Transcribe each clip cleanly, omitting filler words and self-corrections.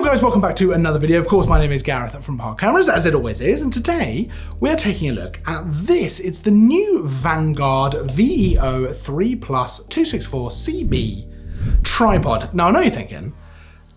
guys, welcome back to another video. Of course, my name is Gareth from Park Cameras, as it always is, and today we're taking a look at this. It's the new Vanguard VEO 3 Plus 264 CB tripod. Now, I know you're thinking,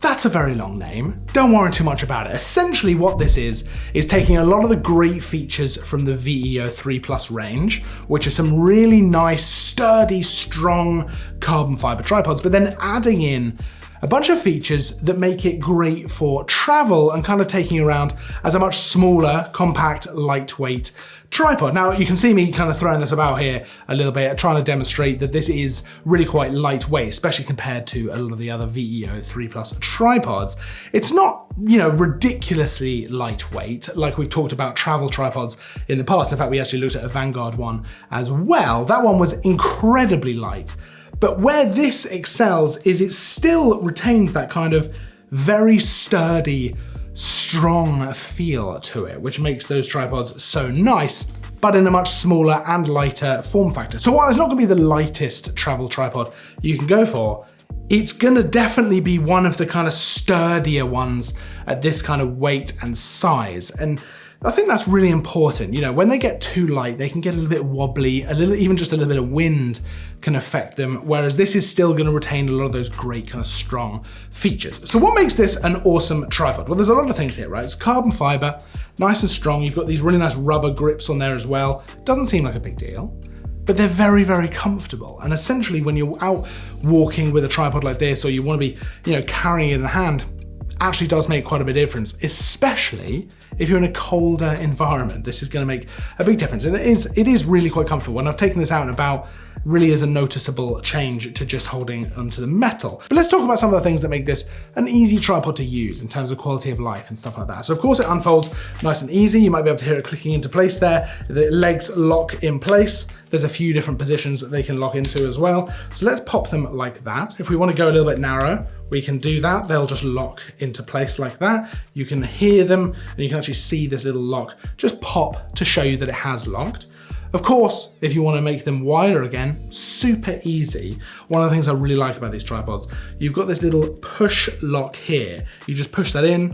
that's a very long name. Don't worry too much about it. Essentially what this is taking a lot of the great features from the VEO 3 Plus range, which are some really nice, sturdy, strong carbon fiber tripods, but then adding in a bunch of features that make it great for travel and kind of taking around as a much smaller, compact, lightweight tripod. Now, you can see me kind of throwing this about here a little bit, trying to demonstrate that this is really quite lightweight, especially compared to a lot of the other VEO 3 Plus tripods. It's not, ridiculously lightweight, like we've talked about travel tripods in the past. In fact, we actually looked at a Vanguard one as well. That one was incredibly light. But where this excels is it still retains that kind of very sturdy, strong feel to it, which makes those tripods so nice, but in a much smaller and lighter form factor. So while it's not gonna be the lightest travel tripod you can go for, it's gonna definitely be one of the kind of sturdier ones at this kind of weight and size. And I think that's really important. When they get too light, they can get a little bit wobbly, even just a little bit of wind can affect them, whereas this is still gonna retain a lot of those great kind of strong features. So what makes this an awesome tripod? Well, there's a lot of things here, right? It's carbon fiber, nice and strong. You've got these really nice rubber grips on there as well. Doesn't seem like a big deal, but they're very, very comfortable. And essentially when you're out walking with a tripod like this, or you wanna be, carrying it in hand, actually does make quite a bit of difference, especially if you're in a colder environment. This is gonna make a big difference. And it is really quite comfortable. When I've taken this out and about, really is a noticeable change to just holding onto the metal. But let's talk about some of the things that make this an easy tripod to use in terms of quality of life and stuff like that. So of course it unfolds nice and easy. You might be able to hear it clicking into place there. The legs lock in place. There's a few different positions that they can lock into as well. So let's pop them like that. If we want to go a little bit narrow, we can do that. They'll just lock into place like that. You can hear them and you can actually see this little lock just pop to show you that it has locked. Of course, if you want to make them wider again, super easy. One of the things I really like about these tripods, you've got this little push lock here. You just push that in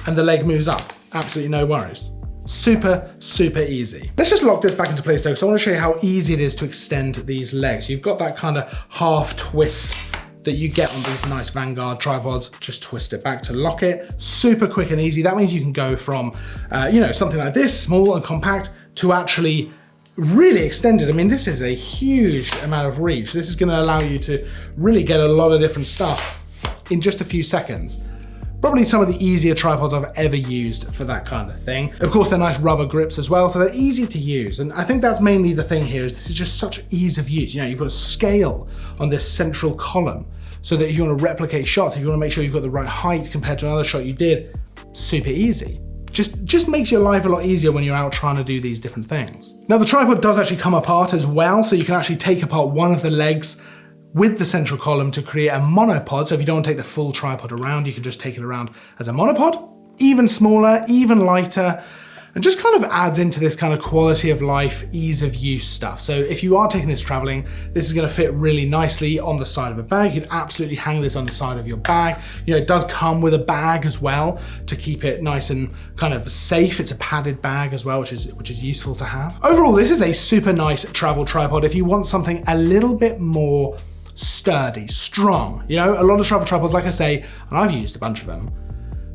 and the leg moves up. Absolutely no worries. Super, super easy. Let's just lock this back into place though, because I want to show you how easy it is to extend these legs. You've got that kind of half twist that you get on these nice Vanguard tripods. Just twist it back to lock it. Super quick and easy. That means you can go from, something like this, small and compact, to actually really extended. I mean, this is a huge amount of reach. This is going to allow you to really get a lot of different stuff in just a few seconds. Probably some of the easier tripods I've ever used for that kind of thing. Of course, they're nice rubber grips as well, so they're easy to use. And I think that's mainly the thing here, is this is just such ease of use. You've got a scale on this central column, so that if you want to replicate shots, if you want to make sure you've got the right height compared to another shot you did, super easy. Just makes your life a lot easier when you're out trying to do these different things. Now the tripod does actually come apart as well, so you can actually take apart one of the legs with the central column to create a monopod. So if you don't want to take the full tripod around, you can just take it around as a monopod. Even smaller, even lighter, and just kind of adds into this kind of quality of life, ease of use stuff. So if you are taking this traveling, this is gonna fit really nicely on the side of a bag. You can absolutely hang this on the side of your bag. It does come with a bag as well to keep it nice and kind of safe. It's a padded bag as well, which is useful to have. Overall, this is a super nice travel tripod if you want something a little bit more sturdy, strong. A lot of travel tripods, like I say, and I've used a bunch of them,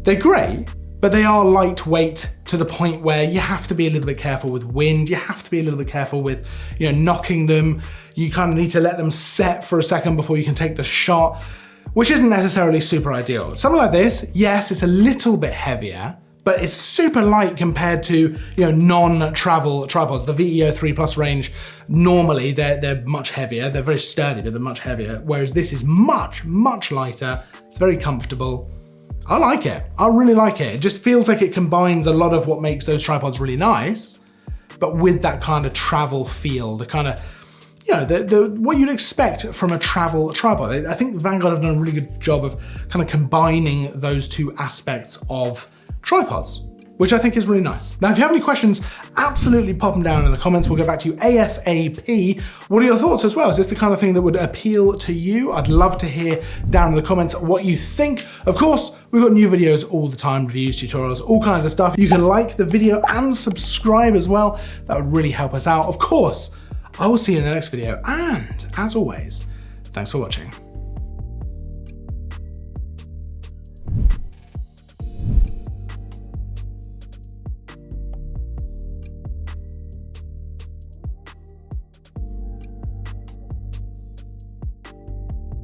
they're great, but they are lightweight to the point where you have to be a little bit careful with wind. You have to be a little bit careful with, knocking them. You kind of need to let them set for a second before you can take the shot, which isn't necessarily super ideal. Something like this, yes, it's a little bit heavier, but it's super light compared to, non-travel tripods. The VEO 3 Plus range, normally they're much heavier. They're very sturdy, but they're much heavier. Whereas this is much, much lighter. It's very comfortable. I like it. I really like it. It just feels like it combines a lot of what makes those tripods really nice, but with that kind of travel feel, the kind of, what you'd expect from a travel tripod. I think Vanguard have done a really good job of kind of combining those two aspects of tripods. which I think is really nice. Now, if you have any questions, absolutely pop them down in the comments. We'll get back to you ASAP. What are your thoughts as well? Is this the kind of thing that would appeal to you? I'd love to hear down in the comments what you think. Of course, we've got new videos all the time, reviews, tutorials, all kinds of stuff. You can like the video and subscribe as well. That would really help us out. Of course, I will see you in the next video. And as always, thanks for watching.